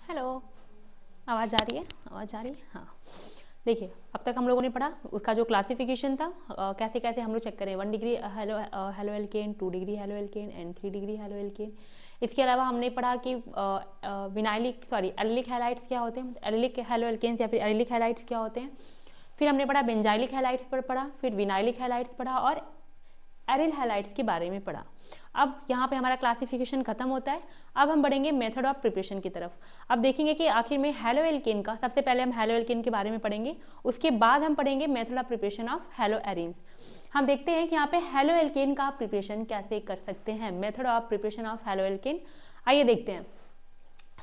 Hello, आवाज़ आ रही है? आवाज़ आ रही है? हाँ। देखिए, अब तक हम लोगों ने पढ़ा उसका जो क्लासिफिकेशन था, कैसे कैसे हम लोग चेक करें 1 degree halo alkane, 2 degree halo alkane and 3 degree halo alkane. इसके अलावा हमने पढ़ा कि एलिलिक हैलाइड्स क्या होते हैं, एलिलिक हेलो एल्केन्स या फिर एलिलिक हैलाइड्स क्या होते हैं। फिर हमने पढ़ा बेंजाइलिक हैलाइड्स पर पढ़ा, फिर विनाइलिक हैलाइड्स पढ़ा और एरिल हैलाइड्स के बारे में पढ़ा। अब यहाँ पे हमारा क्लासिफिकेशन खत्म होता है। अब हम बढ़ेंगे मेथड ऑफ प्रिपरेशन की तरफ। अब देखेंगे कि आखिर में हेलो एल्केन का, सबसे पहले हम हेलो एल्केन के बारे में पढ़ेंगे, उसके बाद हम पढ़ेंगे method of preparation of hello arenes. हम देखते हैं कि यहाँ पे हेलो एल्केन का प्रिपरेशन कैसे कर सकते हैं, method of preparation of halo alkane. आइए देखते हैं।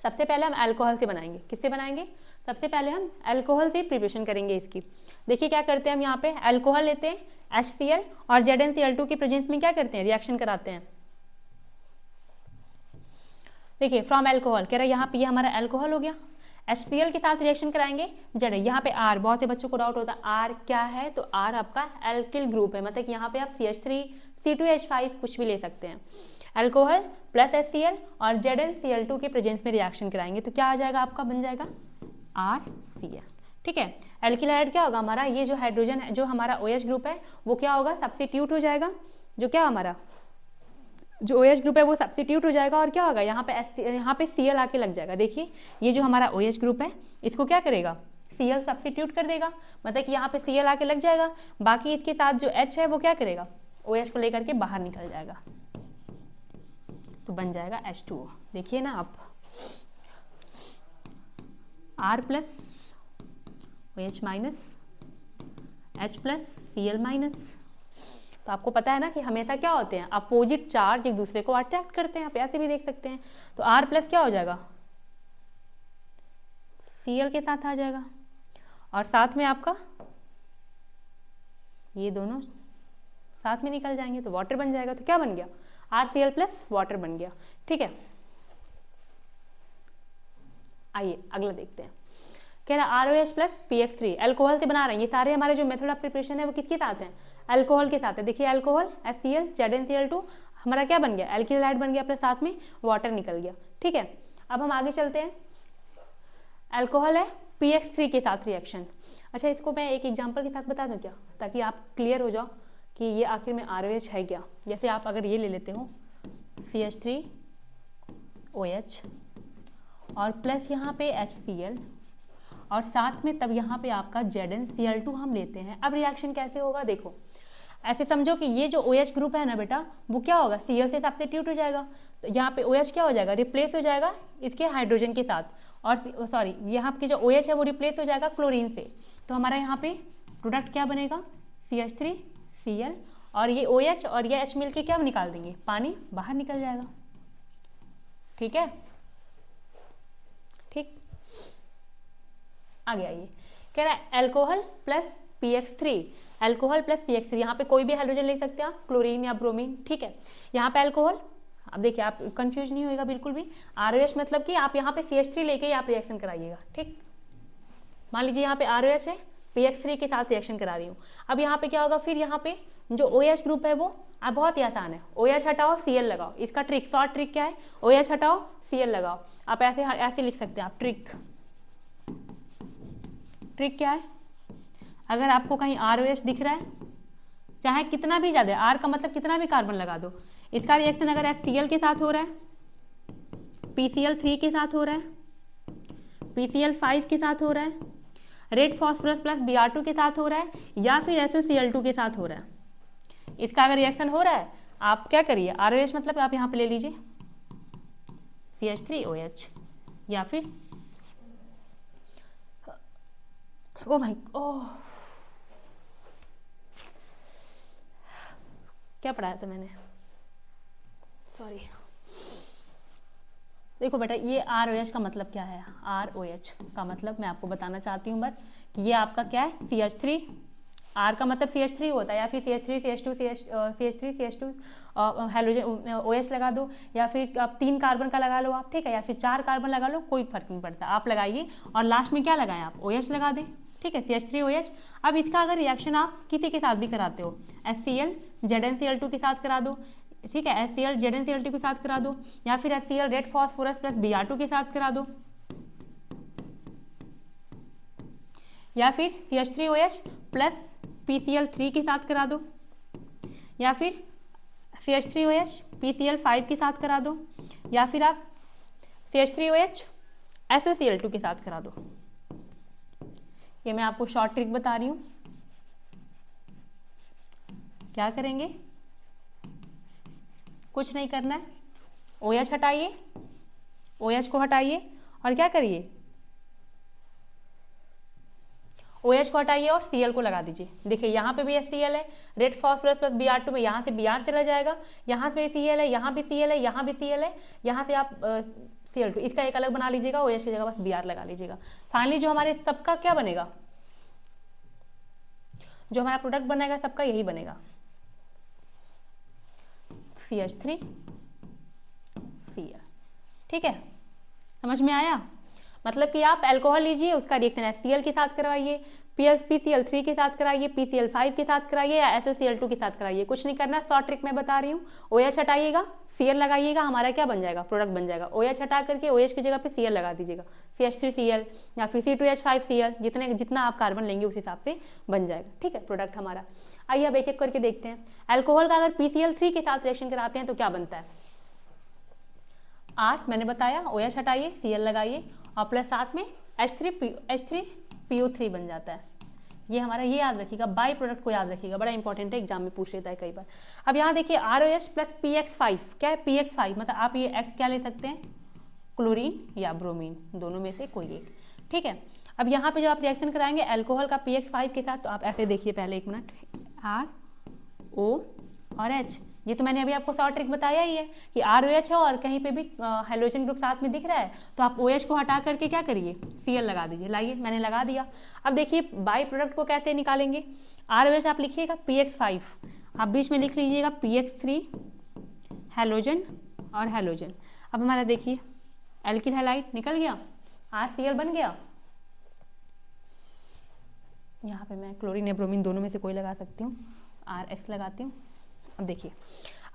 सबसे पहले हम अल्कोहल से बनाएंगे। किससे बनाएंगे? सबसे पहले हम अल्कोहल से प्रिपरेशन करेंगे इसकी। देखिए क्या करते हैं हम यहाँ पे अल्कोहल लेते हैं HCl और ZnCl2 की प्रेजेंस में क्या करते हैं, रिएक्शन कराते हैं। देखिए फ्रॉम अल्कोहल कह रहा है यहाँ पे, ये हमारा अल्कोहल हो गया, HCl के साथ रिएक्शन कराएंगे जेड। यहाँ पे R, बहुत से बच्चों को डाउट होता है R क्या है, तो R आपका एल्किल ग्रुप है, मतलब कि यहाँ पे आप CH3 C2H5 कुछ भी ले सकते हैं। अल्कोहल प्लस HCl और ZnCl2 के प्रेजेंस में रिएक्शन कराएंगे तो क्या आ जाएगा, आपका बन जाएगा RCl। ठीक है, एल्किल हाइड्राइड क्या होगा हमारा, ये जो हाइड्रोजन है, जो हमारा OH ग्रुप है वो क्या होगा, सब्स्टिट्यूट हो जाएगा। जो क्या हमारा जो OH ग्रुप है वो सब्स्टिट्यूट हो जाएगा और क्या होगा, यहाँ पे Cl आके लग जाएगा। देखिए ये जो हमारा OH ग्रुप है इसको क्या करेगा, Cl सब्स्टिट्यूट कर देगा, मतलब कि यहाँ पे Cl आके लग जाएगा। बाकी इसके साथ जो H है वो क्या करेगा, OH को लेकर के बाहर निकल जाएगा, तो बन जाएगा H2O। देखिए ना आप, R plus OH minus H plus Cl minus. तो आपको पता है ना कि हमेशा क्या होते हैं, अपोजिट चार्ज एक दूसरे को अट्रैक्ट करते हैं, आप ऐसे भी देख सकते हैं। तो R प्लस क्या हो जाएगा, Cl के साथ आ जाएगा और साथ में आपका ये दोनों साथ में निकल जाएंगे तो वाटर बन जाएगा। तो क्या बन गया, RCl प्लस वाटर बन गया। ठीक है, आइए अगला देखते हैं। कह रहा ROH प्लस PX3, अल्कोहल से बना रहे हैं। ये सारे हमारे जो मेथड ऑफ प्रिपरेशन है वो किसके साथ हैं, अल्कोहल के साथ है। देखिए अल्कोहल HCl ZnCl2 हमारा क्या बन गया, एल्किल हाइड्राइड बन गया, प्लस साथ में वाटर निकल गया। ठीक है, अब हम आगे चलते हैं। अल्कोहल है PX3 के साथ रिएक्शन। अच्छा, इसको मैं एक एग्जाम्पल के साथ बता दूं क्या, ताकि आप क्लियर हो जाओ कि ये आखिर में ROH है क्या। जैसे आप अगर ये ले लेते हो CH3OH और प्लस यहाँ पे HCl और साथ में तब यहाँ पे आपका ZnCl2 हम लेते हैं। अब रिएक्शन कैसे होगा, देखो ऐसे समझो कि ये जो OH ग्रुप है ना बेटा, वो क्या होगा, Cl से सब्स्टिट्यूट हो जाएगा, तो यहाँ पे OH क्या हो जाएगा, रिप्लेस हो जाएगा इसके हाइड्रोजन के साथ, और सॉरी यहाँ पे जो OH है वो रिप्लेस हो जाएगा क्लोरीन से। तो हमारा यहाँ पे प्रोडक्ट क्या बनेगा, CH3Cl और ये OH और ये H मिलके क्या निकाल देंगे, पानी बाहर निकल जाएगा। ठीक है, ठीक, आगे आइए। कह रहा है alcohol plus PX3, alcohol plus PX3, यहाँ पे कोई भी हाइड्रोजन ले सकते हैं आप, क्लोरीन या ब्रोमीन। ठीक है, यहाँ पे अल्कोहल, अब देखिए आप कंफ्यूज नहीं होएगा बिल्कुल भी। ROH मतलब कि आप यहाँ पे CH3 लेके ही आप रिएक्शन कराइएगा। ठीक, मान लीजिए यहाँ पे ROH है, PX3 के साथ रिएक्शन करा रही हूँ। अब यहाँ पे क्या होगा, फिर यहाँ पे जो OH ग्रुप है वो अब बहुत ही आसान है, OH हटाओ Cl लगाओ। इसका ट्रिक, शॉर्ट ट्रिक क्या है, OH हटाओ Cl लगाओ। आप ऐसे ऐसे लिख सकते हैं आप, ट्रिक क्या है, अगर आपको कहीं ROH दिख रहा है, चाहे कितना भी ज़्यादा, R का मतलब कितना भी कार्बन लगा दो, इसका रिएक्शन अगर HCl के साथ हो रहा है, PCl3 के साथ हो रहा है, PCl5 के साथ हो रहा है, रेड फॉस्फोरस प्लस Br2 के साथ हो रहा है, या फिर SOCl2 के साथ हो रहा है, इसका अगर रिएक्शन हो रहा है, आप क्या करिए, ROH मतलब आप यहाँ पे ले लीजिए CH3OH या फिर ओ भाई ओह, क्या पढ़ाया था मैंने, सॉरी। देखो बेटा, ये ROH का मतलब क्या है, ROH का मतलब मैं आपको बताना चाहती हूँ बस कि ये आपका क्या है, CH3, R का मतलब CH3 होता है, या फिर CH3CH2 हाइड्रोजन OH लगा दो, या फिर आप 3 कार्बन का लगा लो आप, ठीक है, या फिर 4 कार्बन लगा लो, कोई फर्क नहीं पड़ता, आप लगाइए और लास्ट में क्या लगाएं आप, OH लगा दें। ठीक है, CH3OH। अब इसका अगर रिएक्शन आप किसी के साथ भी कराते हो, HCl ZnCl2 के साथ करा दो, ठीक है, HCl ZnCl2 के साथ करा दो, या फिर HCl red phosphorus plus Br2 के साथ करा दो, या फिर CH3OH प्लस PCl3 के साथ करा दो, या फिर CH3OH PCl5 के साथ करा दो, या फिर आप CH3OH SOCl2 के साथ करा दो। ये मैं आपको शॉर्ट ट्रिक बता रही हूँ। क्या करेंगे, कुछ नहीं करना है, OH हटाइए, OH को हटाइए और क्या करिए, OH को हटाइए और Cl को लगा दीजिए। देखिए यहाँ पे भी HCl है, रेड फॉस्फोरस प्लस Br2 में यहाँ से Br चला जाएगा, यहाँ पे Cl है, यहाँ भी Cl है, यहाँ भी Cl है, यहाँ से आप Cl2, इसका एक अलग बना लीजिएगा, OH की जगह बस Br लगा लीजिएगा। फाइनली जो हमारे सबका क्या बनेगा, जो हमारा प्रोडक्ट बनेगा सबका यही बनेगा, CH3Cl। ठीक है, समझ में आया? मतलब कि आप अल्कोहल लीजिए, उसका रिएक्शन HCl के साथ करवाइए, PCl3 के साथ कराइए, PCl5 के साथ कराइए या SOCl2 के साथ कराइए, कुछ नहीं करना, शॉर्ट ट्रिक मैं बता रही हूँ। OH हटाइएगा, Cl लगाइएगा, हमारा क्या बन जाएगा, प्रोडक्ट बन जाएगा। OH हटा करके OH की जगह पे Cl लगा दीजिएगा, CH3Cl या फिर C2H5Cl, जितना आप कार्बन लेंगे उस हिसाब से बन जाएगा। ठीक है, प्रोडक्ट हमारा। आइए अब एक एक करके देखते हैं। अल्कोहल का अगर PCl3 के साथ रिएक्शन कराते हैं तो क्या बनता है, R मैंने बताया, OH हटाइए, Cl लगाइए और प्लस साथ में H3PO3 बन जाता है। ये हमारा, ये याद रखिएगा, बाई प्रोडक्ट को याद रखिएगा, बड़ा इंपॉर्टेंट है, एग्जाम में पूछ लेता है कई बार। अब यहाँ देखिए ROH प्लस PX5, क्या है PX5, मतलब आप ये X क्या ले सकते हैं, क्लोरीन या ब्रोमीन, दोनों में से कोई एक। ठीक है, अब यहाँ पे जो आप रिएक्शन कराएंगे अल्कोहल का PX5 के साथ, तो आप ऐसे देखिए, पहले एक मिनट, RO और H, ये तो मैंने अभी आपको शॉर्ट ट्रिक बताया ही है कि ROH है और कहीं पे भी हाइड्रोजन ग्रुप साथ में दिख रहा है तो आप OH को हटा करके क्या करिए, Cl लगा दीजिए। लाइए, मैंने लगा दिया। अब देखिए बाई प्रोडक्ट को कैसे निकालेंगे, ROH आप लिखिएगा PX5, आप बीच में लिख लीजिएगा PX3 हैलोजन और हैलोजन। अब हमारा देखिए एल्किल हैलाइड निकल गया, RCl बन गया। यहाँ पे मैं क्लोरीन या ब्रोमीन दोनों में से कोई लगा सकती हूँ, RX लगाती हूँ। अब देखिए,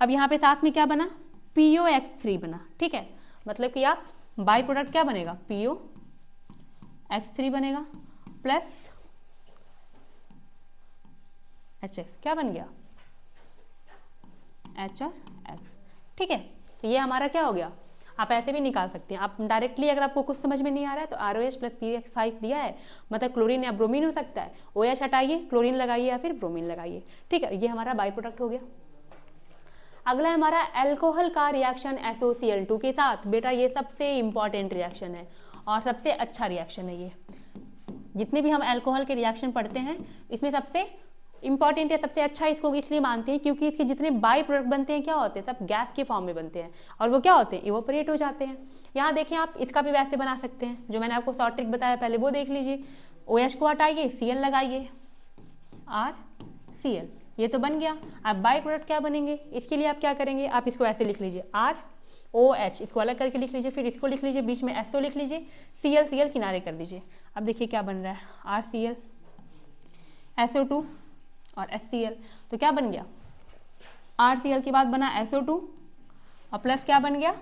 अब यहाँ पे साथ में क्या बना, POX3 बना। ठीक है, मतलब कि आप बाई प्रोडक्ट क्या बनेगा, POX3 बनेगा प्लस HX, क्या बन गया, H और X। ठीक है, तो ये हमारा क्या हो गया, आप ऐसे भी निकाल सकते हैं। आप डायरेक्टली अगर आपको कुछ समझ में नहीं आ रहा है तो ROH प्लस PX5 दिया है, मतलब क्लोरीन या ब्रोमीन हो सकता है, OH हटाइए, क्लोरीन लगाइए या फिर ब्रोमीन लगाइए। ठीक है, ये हमारा बाई प्रोडक्ट हो गया। अगला है हमारा अल्कोहल का रिएक्शन SOCl2 के साथ। बेटा ये सबसे इंपॉर्टेंट रिएक्शन है और सबसे अच्छा रिएक्शन है। ये जितने भी हम अल्कोहल के रिएक्शन पढ़ते हैं इसमें सबसे इंपॉर्टेंट है, सबसे अच्छा इसको इसलिए मानते हैं क्योंकि इसके जितने बाई प्रोडक्ट बनते हैं क्या होते हैं, सब गैस के फॉर्म में बनते हैं और वो क्या होते हैं, इवोपरेट हो जाते हैं। यहाँ देखें, आप इसका भी वैसे बना सकते हैं, जो मैंने आपको शॉर्ट ट्रिक बताया पहले वो देख लीजिए। OH को हटाइए, Cl लगाइए, RCl, ये तो बन गया। अब बाई प्रोडक्ट क्या बनेंगे, इसके लिए आप क्या करेंगे, आप इसको ऐसे लिख लीजिए, ROH, इसको अलग करके लिख लीजिए, फिर इसको लिख लीजिए, बीच में SO लिख लीजिए, Cl किनारे कर दीजिए। अब देखिए क्या बन रहा है, RCl SO2 और HCl, तो क्या बन गया, RCl के बाद बना SO2 और प्लस क्या बन गया,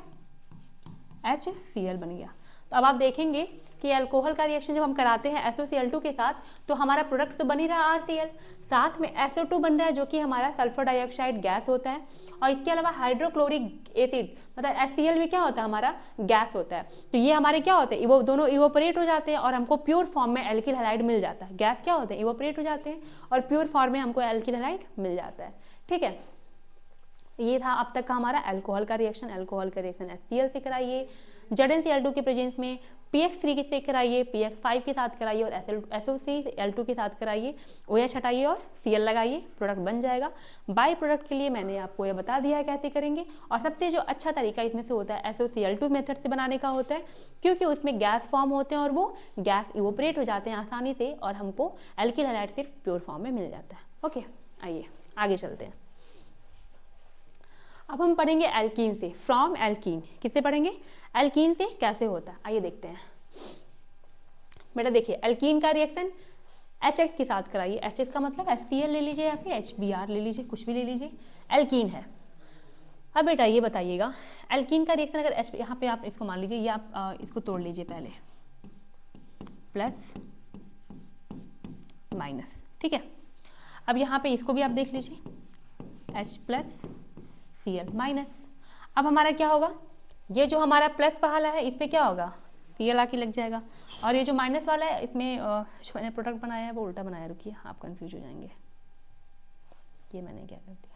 HCl बन गया। तो अब आप देखेंगे कि अल्कोहल का रिएक्शन जब हम कराते हैं SOCl2 के साथ तो हमारा प्रोडक्ट तो बन ही रहा RCl, साथ में SO2 बन रहा है जो कि हमारा सल्फर डाइऑक्साइड गैस होता है, और इसके अलावा हाइड्रोक्लोरिक एसिड मतलब HCl भी क्या होता है, हमारा गैस होता है। तो ये हमारे क्या होते हैं, वो दोनों इवोपरेट हो जाते हैं और हमको प्योर फॉर्म में एल्किल हैलाइड मिल जाता है। गैस क्या होते हैं, इवोपरेट हो जाते हैं और प्योर फॉर्म में हमको एल्किल हैलाइड मिल जाता है। ठीक है, ये था अब तक का हमारा अल्कोहल का रिएक्शन। अल्कोहल का रिएक्शन HCl से कराइए, ZnCl2 के प्रेजेंस में PX3 से कराइए, PX5 के साथ कराइए और SOCl2 के साथ कराइए, OH हटाइए और Cl लगाइए, प्रोडक्ट बन जाएगा। बाई प्रोडक्ट के लिए मैंने आपको ये बता दिया है कैसे करेंगे, और सबसे जो अच्छा तरीका इसमें से होता है SOCl2 मेथड से बनाने का होता है, क्योंकि उसमें गैस फॉर्म होते हैं और वो गैस इवोपरेट हो जाते हैं आसानी से और हमको एल्किल हैलाइड सिर्फ प्योर फॉर्म में मिल जाता है। ओके, आइए आगे चलते हैं। अब हम पढ़ेंगे एल्कीन से, फ्रॉम एल्कीन। किससे पढ़ेंगे, एल्कीन से कैसे होता है, आइए देखते हैं। बेटा देखिए, एल्कीन का रिएक्शन HX के साथ कराइए, HX का मतलब HCl ले लीजिए या फिर HBr ले लीजिए, कुछ भी ले लीजिए, एल्कीन है। अब बेटा ये बताइएगा, एल्कीन का रिएक्शन अगर यहाँ पे आप इसको मान लीजिए, ये आप इसको तोड़ लीजिए पहले, प्लस माइनस, ठीक है। अब यहाँ पे इसको भी आप देख लीजिए, H प्लस Cl माइनस। अब हमारा क्या होगा, ये जो हमारा प्लस वाला है इस पर क्या होगा, Cl आके लग जाएगा, और ये जो माइनस वाला है इसमें जो मैंने प्रोडक्ट बनाया है वो उल्टा बनाया, रुकिए आप कंफ्यूज हो जाएंगे, ये मैंने क्या कर दिया,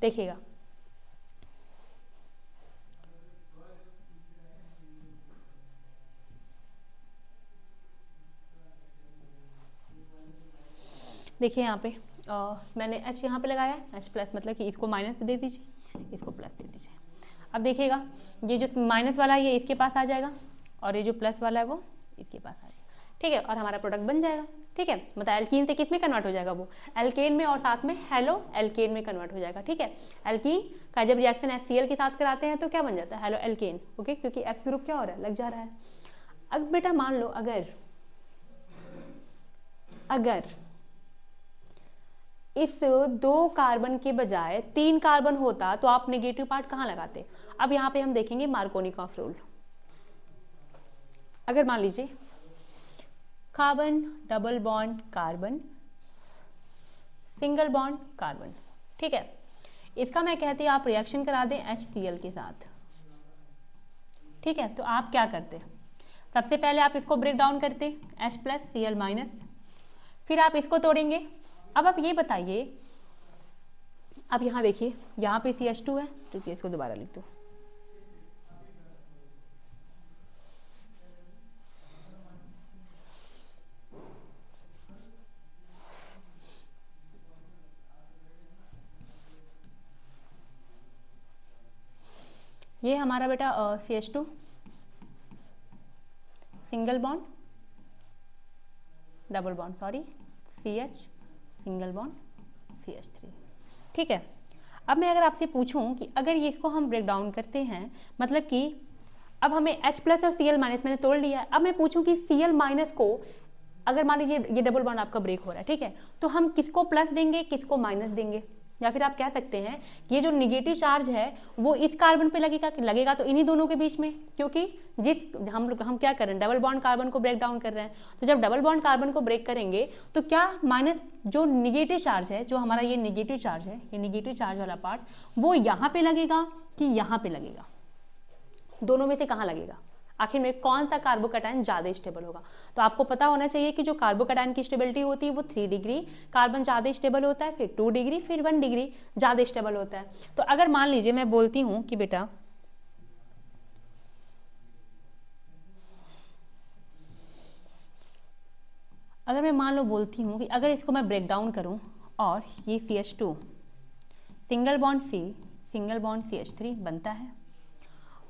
देखिएगा देखिए यहाँ पे मैंने H यहाँ पे लगाया है, H प्लस मतलब कि इसको माइनस पे दे दीजिए, इसको प्लस दे दीजिए। अब देखिएगा ये जो माइनस वाला है ये इसके पास आ जाएगा, और ये जो प्लस वाला है वो इसके पास आ जाएगा, ठीक है, और हमारा प्रोडक्ट बन जाएगा, ठीक है। मतलब एल्कीन से किस में कन्वर्ट हो जाएगा, वो एल्केन में, और साथ में हेलो एल्केन में कन्वर्ट हो जाएगा, ठीक है। एल्कीन का जब रिएक्शन HCl के साथ कराते हैं तो क्या बन जाता है, हेलो एल्केन, ओके, क्योंकि X ग्रुप क्या हो रहा है, लग जा रहा है। अब बेटा मान लो अगर इस 2 कार्बन के बजाय 3 कार्बन होता तो आप नेगेटिव पार्ट कहाँ लगाते। अब यहाँ पे हम देखेंगे मार्कोनिकॉफ रूल। अगर मान लीजिए carbon double bond carbon single bond carbon, ठीक है, इसका मैं कहती आप रिएक्शन करा दें HCl के साथ, ठीक है। तो आप क्या करते, सबसे पहले आप इसको ब्रेक डाउन करते H प्लस Cl माइनस, फिर आप इसको तोड़ेंगे। अब आप ये बताइए, अब यहाँ देखिए यहाँ पे CH2 है, तो इसको दोबारा लिख दो, ये हमारा बेटा CH2 single bond double bond, sorry CH single bond CH3, ठीक है। अब मैं अगर आपसे पूछूं कि अगर ये इसको हम ब्रेक डाउन करते हैं, मतलब कि अब हमें H प्लस और Cl माइनस मैंने तोड़ लिया है, अब मैं पूछूं कि Cl माइनस को अगर मान लीजिए ये डबल बॉन्ड आपका ब्रेक हो रहा है, ठीक है, तो हम किसको प्लस देंगे किसको माइनस देंगे, या फिर आप कह सकते हैं ये जो निगेटिव चार्ज है वो इस कार्बन पे लगेगा तो इन्हीं दोनों के बीच में, क्योंकि जिस हम क्या कर रहे हैं, डबल बॉन्ड कार्बन को ब्रेक डाउन कर रहे हैं, तो जब डबल बॉन्ड कार्बन को ब्रेक करेंगे तो क्या माइनस जो निगेटिव चार्ज है, जो हमारा ये निगेटिव चार्ज है, ये निगेटिव चार्ज वाला पार्ट वो यहाँ पे लगेगा कि यहाँ पे लगेगा, दोनों में से कहाँ लगेगा, आखिर में कौन सा कार्बोकैटायन ज़्यादा स्टेबल होगा। तो आपको पता होना चाहिए कि जो कार्बोकैटायन की स्टेबिलिटी होती है वो 3 डिग्री कार्बन ज़्यादा स्टेबल होता है, फिर 2 डिग्री, फिर 1 डिग्री ज़्यादा स्टेबल होता है। तो अगर मान लीजिए मैं बोलती हूँ कि बेटा अगर मैं मान लो बोलती हूँ कि अगर इसको मैं ब्रेक डाउन करूँ और ये CH2 single bond C single bond CH3 बनता है,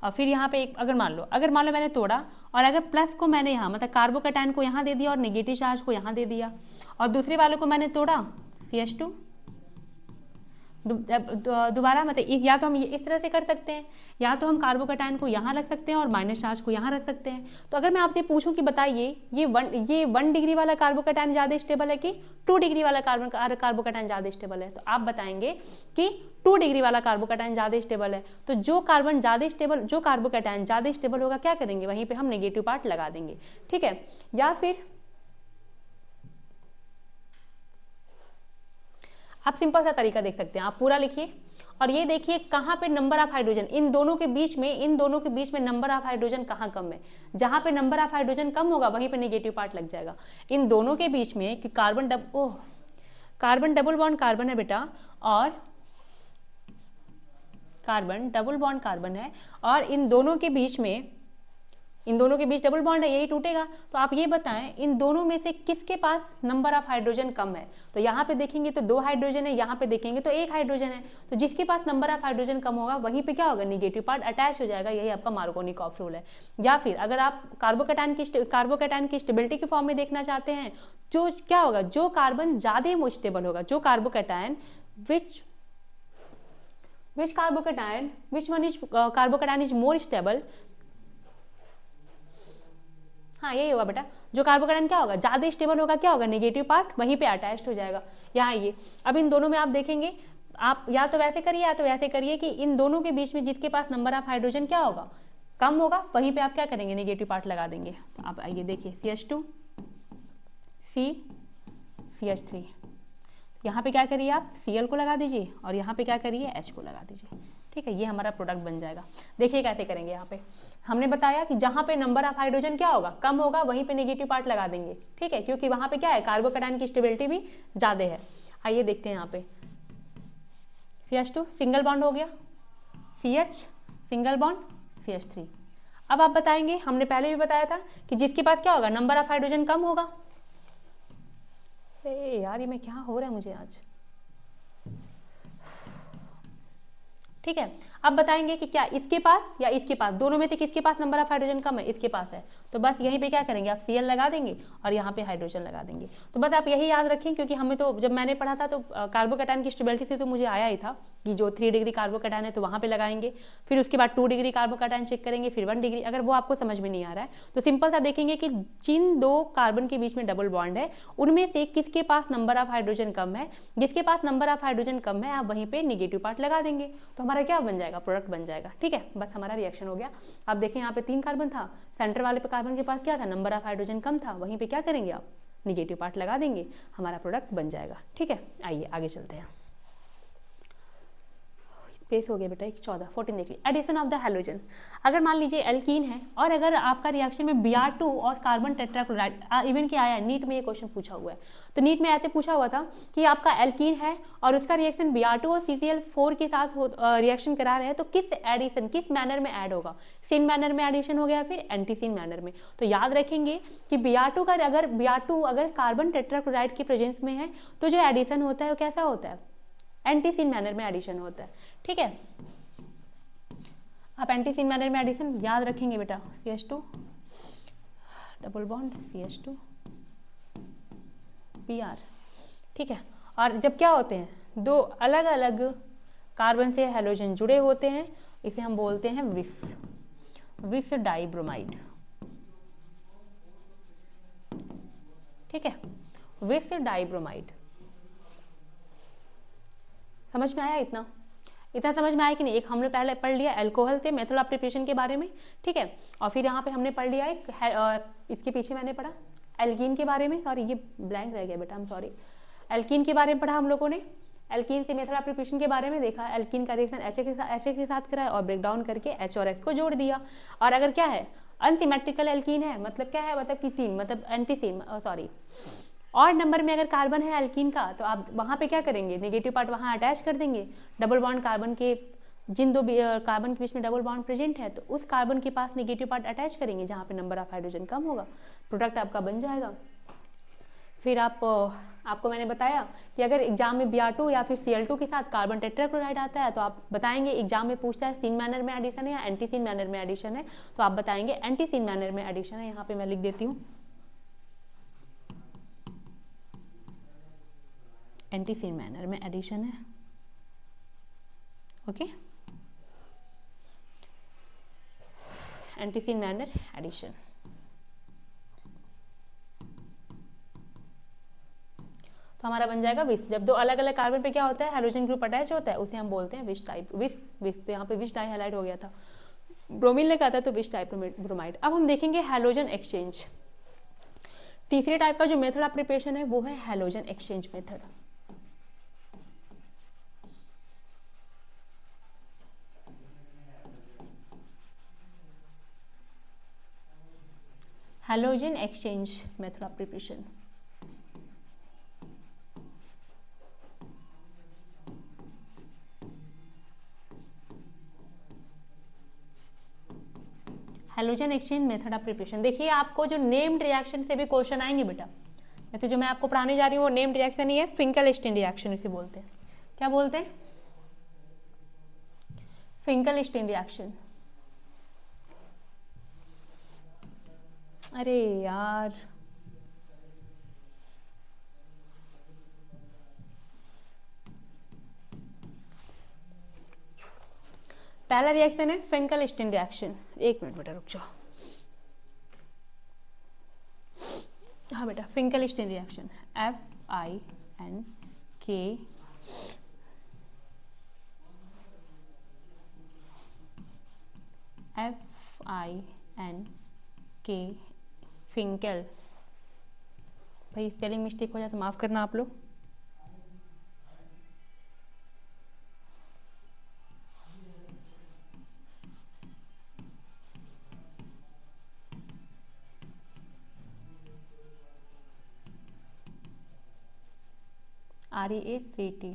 और फिर यहाँ पे एक अगर मान लो मैंने तोड़ा और अगर प्लस को मैंने यहाँ मतलब कार्बोकैटायन को यहाँ दे दिया और नेगेटिव चार्ज को यहाँ दे दिया, और दूसरे वाले को मैंने तोड़ा CH2 दोबारा, मतलब या तो हम ये इस तरह से कर सकते हैं, या तो हम कार्बोकैटायन को यहाँ रख सकते हैं और माइनस चार्ज को यहाँ रख सकते हैं। तो अगर मैं आपसे पूछूं कि बताइए ये 1 डिग्री वाला कार्बोकैटायन ज़्यादा स्टेबल है कि 2 डिग्री वाला कार्बोकैटायन ज़्यादा स्टेबल है, तो आप बताएंगे कि 2 डिग्री वाला कार्बोकैटायन ज़्यादा स्टेबल है। तो जो कार्बोकैटायन ज़्यादा स्टेबल होगा क्या करेंगे, वहीं पर हम नेगेटिव पार्ट लगा देंगे, ठीक है। या फिर आप सिंपल सा तरीका देख सकते हैं, आप पूरा लिखिए और ये देखिए कहाँ पे नंबर ऑफ हाइड्रोजन इन दोनों के बीच में नंबर ऑफ हाइड्रोजन कहाँ कम है। जहाँ पे नंबर ऑफ हाइड्रोजन कम होगा वहीं पे नेगेटिव पार्ट लग जाएगा। इन दोनों के बीच में कि कार्बन डबल बॉन्ड कार्बन है बेटा, और कार्बन डबल बॉन्ड कार्बन है, और इन दोनों के बीच डबल बॉन्ड है, यही टूटेगा। तो आप ये बताएं इन दोनों में से किसके पास नंबर ऑफ हाइड्रोजन कम है। तो यहाँ पे देखेंगे तो 2 हाइड्रोजन है, यहाँ पे देखेंगे तो 1 हाइड्रोजन है। तो जिसके पास नंबर ऑफ हाइड्रोजन कम होगा वहीं पे क्या होगा, नेगेटिव पार्ट अटैच हो जाएगा। यही आपका मार्कोनिकॉफ रूल है। या फिर अगर आप कार्बोकैटायन की स्टेबिलिटी के फॉर्म में देखना चाहते हैं, जो क्या होगा, जो कार्बन ज्यादा स्टेबल होगा, जो carbocation which carbocation is more stable. हाँ यही होगा बेटा, जो कार्बोकैटायन क्या होगा, ज्यादा स्टेबल होगा, क्या होगा, नेगेटिव पार्ट वहीं पे अटैच्ड हो जाएगा। यहाँ ये अब इन दोनों में आप देखेंगे आप या तो वैसे करिए या तो वैसे करिए कि इन दोनों के बीच में जिसके पास नंबर ऑफ हाइड्रोजन क्या होगा, कम होगा, वहीं पे आप क्या करेंगे, नेगेटिव पार्ट लगा देंगे। तो आप आइए देखिए CH2 CH3, यहाँ पे क्या करिए आप Cl को लगा दीजिए और यहाँ पे क्या करिए H को लगा दीजिए। ठीक है, ये हमारा प्रोडक्ट बन जाएगा। देखिए कैसे करेंगे, यहाँ पे हमने बताया कि जहाँ पे नंबर ऑफ हाइड्रोजन क्या होगा, कम होगा, वहीं पे नेगेटिव पार्ट लगा देंगे। ठीक है, क्योंकि वहाँ पे क्या है, कार्बोकैटायन की स्टेबिलिटी भी ज़्यादा है। आइए देखते हैं यहाँ पे CH2 सिंगल बॉन्ड हो गया, CH सिंगल बॉन्ड CH3। अब आप बताएंगे, हमने पहले भी बताया था कि जिसके पास क्या होगा, नंबर ऑफ हाइड्रोजन कम होगा। ए यार ये मैं क्या हो रहा है मुझे आज। ठीक है, अब बताएंगे कि क्या इसके पास या इसके पास, दोनों में से किसके पास नंबर ऑफ हाइड्रोजन कम है, इसके पास है। तो बस यहीं पे क्या करेंगे, आप Cl लगा देंगे और यहाँ पे हाइड्रोजन लगा देंगे। तो बस आप यही याद रखें, क्योंकि हमें तो जब मैंने पढ़ा था तो कार्बोकैटायन की स्टेबिलिटी से तो मुझे आया ही था कि जो 3 डिग्री कार्बोकैटायन है तो वहाँ पे लगाएंगे, फिर उसके बाद 2 डिग्री कार्बोकैटायन चेक करेंगे, फिर 1 डिग्री। अगर वो आपको समझ में नहीं आ रहा है तो सिंपल सा देखेंगे कि जिन 2 कार्बन के बीच में डबल बॉन्ड है उनमें से किसके पास नंबर ऑफ हाइड्रोजन कम है, जिसके पास नंबर ऑफ हाइड्रोजन कम है आप वहीं पे नेगेटिव पार्ट लगा देंगे। तो हमारा क्या बन जाएगा, प्रोडक्ट बन जाएगा। ठीक है, बस हमारा रिएक्शन हो गया। अब देखें यहाँ पे 3 कार्बन था, सेंटर वाले पे कार्बन के पास क्या था, नंबर ऑफ हाइड्रोजन कम था, वहीं पे क्या करेंगे आप, निगेटिव पार्ट लगा देंगे, हमारा प्रोडक्ट बन जाएगा। ठीक है, आइए आगे चलते हैं। स्पेस हो गया बेटा, 14 देख लीजिए। एडिशन ऑफ द हैलोजन, अगर मान लीजिए एल्कीन है और अगर आपका रिएक्शन में Br2 और कार्बन टेट्राक्लोराइड, इवन के आया नीट में ये क्वेश्चन पूछा हुआ है। तो नीट में ऐसे पूछा हुआ था कि आपका एल्कीन है और उसका रिएक्शन Br2 और CCl4 के साथ रिएक्शन करा रहे हैं, तो किस एडिशन, किस मैनर में ऐड होगा, सिन मैनर में एडिशन हो गया, फिर एंटी सिन मैनर में। तो याद रखेंगे कि Br2 का अगर कार्बन टेट्राक्लोराइड की प्रेजेंस में है तो जो एडिशन होता है वो कैसा होता है, एंटी सिन मैनर में एडिशन होता है। ठीक है, आप एंटी सिन मैनर में एडिशन याद रखेंगे बेटा, CH2 double bond CH2 Br। ठीक है, और जब क्या होते हैं, 2 अलग अलग कार्बन से हैलोजन जुड़े होते हैं, इसे हम बोलते हैं विस डाइब्रोमाइड। ठीक है, विस डाइब्रोमाइड। समझ में आया, इतना समझ में आया कि नहीं। एक हमने पहले पढ़ लिया अल्कोहल से मेथड ऑफ प्रिपरेशन के बारे में। ठीक है, और फिर यहाँ पे हमने पढ़ लिया एक इसके पीछे मैंने पढ़ा एल्कीन के बारे में, सॉरी ये ब्लैंक रह गया बेटा, हम सॉरी। एल्कीन के बारे में पढ़ा हम लोगों ने, एल्कीन से मेथड ऑफ प्रिपरेशन के बारे में देखा, एल्कीन का रिएक्शन HX के साथ कराया और ब्रेक डाउन करके H और X को जोड़ दिया। और अगर क्या है, अनसिमेट्रिकल एल्कीन है, मतलब क्या है, मतलब कि 3, मतलब एंटी सिन, सॉरी, और नंबर में अगर कार्बन है एल्कीन का तो आप वहाँ पे क्या करेंगे, नेगेटिव पार्ट वहाँ अटैच कर देंगे। डबल बॉन्ड कार्बन के, जिन 2 कार्बन के बीच में डबल बॉन्ड प्रेजेंट है तो उस कार्बन के पास नेगेटिव पार्ट अटैच करेंगे जहाँ पे नंबर ऑफ हाइड्रोजन कम होगा, प्रोडक्ट आपका बन जाएगा। फिर आपको मैंने बताया कि अगर एग्जाम में Br2 या फिर Cl2 के साथ कार्बन टेट्राक्लोराइड आता है तो आप बताएंगे, एग्जाम में पूछता है सिन मैनर में एडिशन है या एंटी सिन मैनर में एडिशन है, तो आप बताएंगे एंटी सिन मैनर में एडिशन है। यहाँ पे मैं लिख देती हूँ एंटी सिन मैनर में एडिशन है। ओके, एंटी सिन मैनर एडिशन। तो हमारा बन जाएगा विस। जब 2 अलग अलग कार्बन पे क्या होता है, हाइड्रोजन ग्रुप अटैच होता है, उसे हम बोलते हैं विस टाइप, विस। तो यहाँ पे विस डाई हाइलाइट हो गया था, ब्रोमीन लगा था तो विस टाइप ब्रोमाइड। अब हम देखेंगे हैलोजन एक्सचेंज। तीसरे टाइप का जो मेथड ऑफ प्रिपरेशन है वो है halogen exchange method. Halogen exchange method of preparation. Halogen exchange method of preparation, देखिए आपको जो नेम्ड रिएक्शन से भी क्वेश्चन आएंगे बेटा, जैसे जो मैं आपको पढ़ाने जा रही हूँ वो नेम्ड रिएक्शन ही है, फिंकल-स्टीन रिएक्शन इसे बोलते हैं। क्या बोलते हैं, फिंकल-स्टीन रिएक्शन। अरे यार पहला रिएक्शन है फिंकल-स्टीन रिएक्शन। 1 मिनट बेटा रुक जाओ। हाँ बेटा, Finkelstein reaction FINK FINK, Finkel. भाई स्पेलिंग मिस्टेक हो जाए तो माफ़ करना आप लोग। REACT,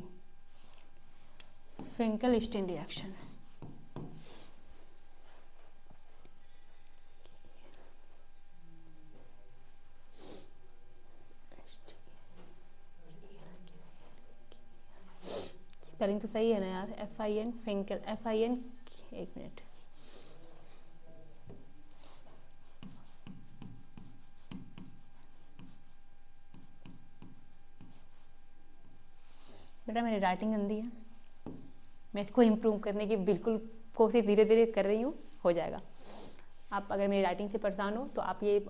Finkelstein reaction. Spelling तो सही है ना यार, FIN फिंकल, FIN, एक मिनट, बेटा मेरी राइटिंग गंदी है, मैं इसको इम्प्रूव करने की बिल्कुल कोशिश धीरे धीरे कर रही हूँ, हो जाएगा। आप अगर मेरी राइटिंग से परेशान हो तो आप ये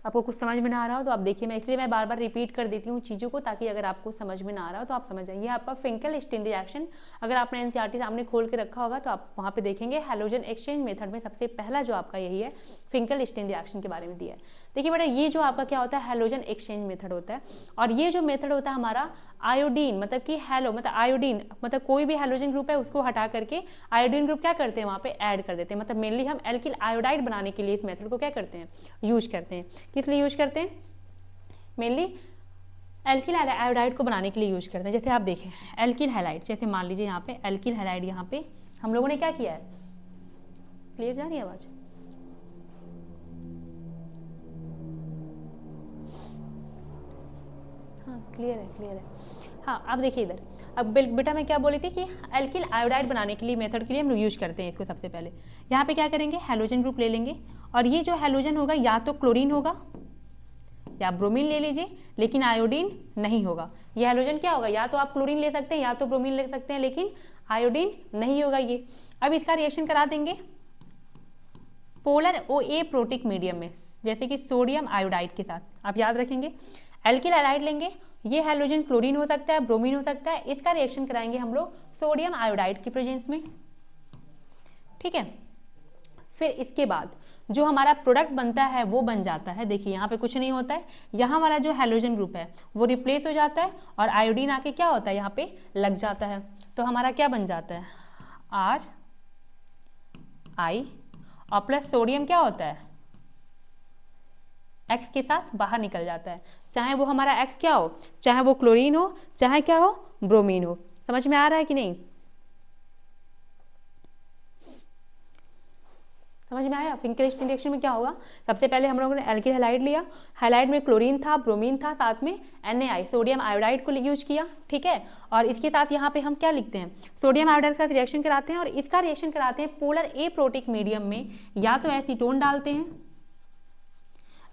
आपको कुछ समझ में ना आ रहा हो तो आप देखिए, मैं इसलिए मैं बार बार रिपीट कर देती हूँ चीज़ों को, ताकि अगर आपको समझ में ना आ रहा हो तो आप समझ जाइए। आपका फिंकल स्टीन रिएक्शन, अगर आपने एनसीईआरटी सामने खोल के रखा होगा तो आप वहाँ पे देखेंगे हैलोजन एक्सचेंज मेथड में सबसे पहला जो आपका यही है, फिंकल स्टीन रिएक्शन के बारे में दिया है। देखिए बेटा, ये जो आपका क्या होता है, हैलोजन एक्सचेंज मेथड होता है। और ये जो मेथड होता है हमारा आयोडीन, मतलब कि हैलो मतलब आयोडीन, मतलब कोई भी हैलोजन ग्रुप है उसको हटा करके आयोडीन ग्रुप क्या करते हैं वहाँ पे ऐड कर देते हैं। मतलब मेनली हम एल्किल आयोडाइड बनाने के लिए इस मेथड को क्या करते हैं, यूज करते हैं। किस लिए यूज करते हैं, मेनली एल्किल आयोडाइड को बनाने के लिए यूज करते हैं। जैसे आप देखें एल्किल हैलाइड, जैसे मान लीजिए यहाँ पे एल्किल हैलाइड, यहाँ पे हम लोगों ने क्या किया है, क्लियर जा रही है आवाज, हाँ क्लियर है, क्लियर है। हाँ अब देखिए इधर, अब बेटा मैं क्या बोली थी कि एल्किल आयोडाइड बनाने के लिए मेथड के लिए हम लोग यूज करते हैं इसको। सबसे पहले यहाँ पे क्या करेंगे, हैलोजन ग्रुप ले लेंगे, और ये जो हैलोजन होगा या तो क्लोरीन होगा या ब्रोमीन ले लीजिए, लेकिन आयोडीन नहीं होगा। ये हैलोजन क्या होगा, या तो आप क्लोरीन ले सकते हैं या तो ब्रोमीन ले सकते हैं, लेकिन आयोडीन नहीं होगा ये। अब इसका रिएक्शन करा देंगे पोलर OA प्रोटिक मीडियम में, जैसे कि सोडियम आयोडाइड के साथ। आप याद रखेंगे एल्किल हैलाइड लेंगे, ये हैलोजन क्लोरीन हो सकता है, ब्रोमीन हो सकता है, इसका रिएक्शन कराएंगे हम लोग सोडियम आयोडाइड की प्रेजेंस में, ठीक है। फिर इसके बाद जो हमारा प्रोडक्ट बनता है वो बन जाता है, देखिए यहाँ पे कुछ नहीं होता है, यहाँ वाला जो हैलोजन ग्रुप है वो रिप्लेस हो जाता है और आयोडीन आके क्या होता है यहाँ पे लग जाता है। तो हमारा क्या बन जाता है, RI, और प्लस सोडियम क्या होता है, X के साथ बाहर निकल जाता है, चाहे वो हमारा X क्या हो, चाहे वो क्लोरीन हो, चाहे क्या हो, ब्रोमीन हो। समझ में आ रहा है कि नहीं, समझ में आया। फिंकल स्टीन रिएक्शन में क्या होगा, सबसे पहले हम लोगों ने एल्किल हैलाइड लिया, हैलाइड में क्लोरीन था, ब्रोमीन था, साथ में NaI सोडियम आयोडाइड को यूज किया, ठीक है। और इसके साथ यहाँ पे हम क्या लिखते हैं, सोडियम आयोडाइड के साथ रिएक्शन कराते हैं, और इसका रिएक्शन कराते हैं पोलर A प्रोटिक मीडियम में, या तो एसीटोन डालते हैं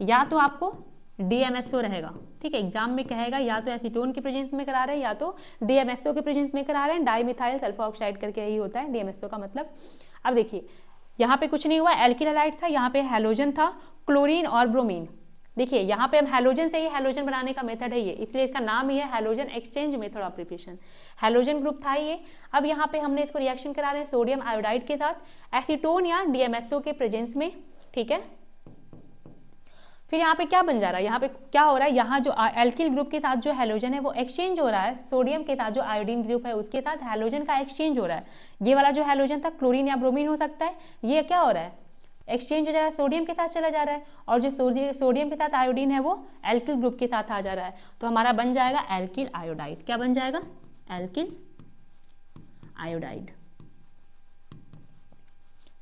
या तो आपको DMSO रहेगा, ठीक है। एग्जाम में कहेगा या तो एसीटोन के प्रेजेंस में करा रहे हैं या तो DMSO के प्रेजेंस में करा रहे हैं, डाइमिथाइल सल्फोऑक्साइड करके यही होता है DMSO का मतलब। अब देखिए यहाँ पे कुछ नहीं हुआ, एल्किल हैलाइड था, यहाँ पे हैलोजन था, क्लोरीन और ब्रोमीन। देखिए यहाँ पे हम हैलोजन से ही हैलोजन बनाने का मेथड है ये, इसलिए इसका नाम ही है halogen exchange method of preparation. Halogen group था ये। अब यहाँ पे हमने इसको रिएक्शन करा रहे हैं सोडियम आयोडाइड के साथ एसीटोन या DMSO के प्रेजेंस में, ठीक है। फिर यहाँ पे क्या बन जा रहा है, यहाँ पे क्या हो रहा है, यहाँ जो एल्किल ग्रुप के साथ जो हैलोजन है वो एक्सचेंज हो रहा है, सोडियम के साथ जो आयोडीन ग्रुप है उसके साथ हैलोजन का एक्सचेंज हो रहा है। ये वाला जो हैलोजन था क्लोरीन या ब्रोमीन हो सकता है, ये क्या हो रहा है, एक्सचेंज हो जा रहा है, सोडियम के साथ चला जा रहा है, और जो सोडियम के साथ आयोडीन है वो एल्किल ग्रुप के साथ आ जा रहा है। तो हमारा बन जाएगा एल्किल आयोडाइड। क्या बन जाएगा, एल्किल आयोडाइड,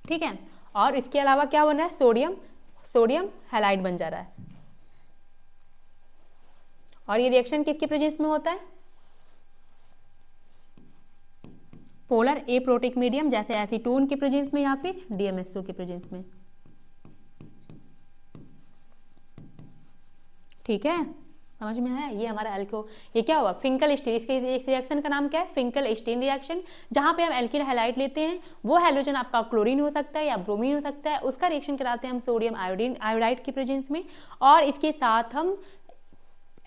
ठीक है। और इसके अलावा क्या बना है, सोडियम हैलाइड बन जा रहा है। और ये रिएक्शन किसके प्रेजेंस में होता है, पोलर A प्रोटिक मीडियम, जैसे एसीटोन के प्रेजेंस में या फिर DMSO के प्रेजेंस में, ठीक है। समझ में आया, ये हमारा ये क्या हुआ, फिंकल स्टीन। इसके रिएक्शन का नाम क्या है, फिंकल स्टीन रिएक्शन। जहां पे हम एल्किल हैलाइड लेते हैं, वो हैलोजन आपका क्लोरीन हो सकता है या ब्रोमीन हो सकता है, उसका रिएक्शन कराते हैं हम सोडियम आयोडाइड की प्रेजेंस में, और इसके साथ हम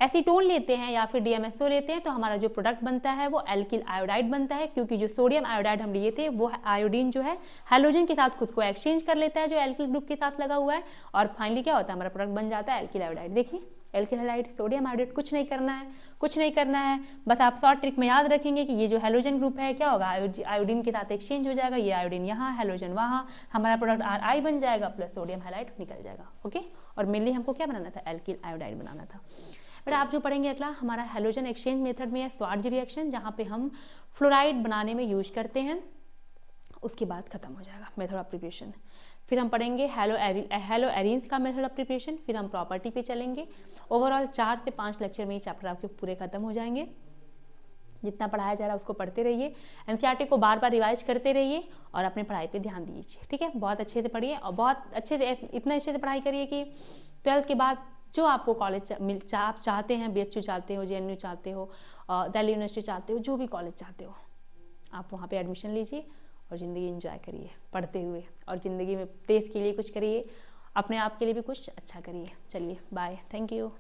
एसीटोन लेते हैं या फिर DMSO लेते हैं तो हमारा जो प्रोडक्ट बनता है वो एल्किल आयोडाइड बनता है, क्योंकि जो सोडियम आयोडाइड हम लिए थे वो आयोडीन जो है हैलोजन के साथ खुद को एक्सचेंज कर लेता है जो एल्किल ग्रुप के साथ लगा हुआ है, और फाइनली क्या होता है, हमारा प्रोडक्ट बन जाता है एल्किल आयोडाइड। देखिए एल्किल हैलाइड सोडियम आयोडाइड, कुछ नहीं करना है, कुछ नहीं करना है, बस आप शॉर्ट ट्रिक में याद रखेंगे कि ये जो हैलोजन ग्रुप है क्या होगा, आयोडीन के साथ एक्सचेंज हो जाएगा, ये आयोडीन यहाँ हैलोजन वहाँ, हमारा प्रोडक्ट RI बन जाएगा प्लस सोडियम हैलाइड निकल जाएगा। ओके, और मेनली हमको क्या बनाना था, एल्किल आयोडाइड बनाना था। बट आप जो पढ़ेंगे अगला हमारा हैलोजन एक्सचेंज मेथड में है स्वार्ज रिएक्शन, जहाँ पे हम फ्लोराइड बनाने में यूज करते हैं, उसके बाद खत्म हो जाएगा मेथड ऑफ प्रिपरेशन। फिर हम पढ़ेंगे हेलो एरीन्स का मेथड ऑफ प्रिपरेशन, फिर हम प्रॉपर्टी पे चलेंगे। ओवरऑल 4 से 5 लेक्चर में ये चैप्टर आपके पूरे खत्म हो जाएंगे। जितना पढ़ाया जा रहा है उसको पढ़ते रहिए, NCERT को बार बार रिवाइज करते रहिए और अपनी पढ़ाई पे ध्यान दीजिए, ठीक है। बहुत अच्छे से पढ़िए और बहुत अच्छे से, इतना अच्छे से पढ़ाई करिए कि 12th के बाद जो आपको कॉलेज आप चाहते हैं, BHU चाहते हो, JNU चाहते हो, दिल्ली यूनिवर्सिटी चाहते हो, जो भी कॉलेज चाहते हो आप वहाँ पे एडमिशन लीजिए और ज़िंदगी एंजॉय करिए पढ़ते हुए, और ज़िंदगी में देश के लिए कुछ करिए, अपने आप के लिए भी कुछ अच्छा करिए। चलिए बाय, थैंक यू।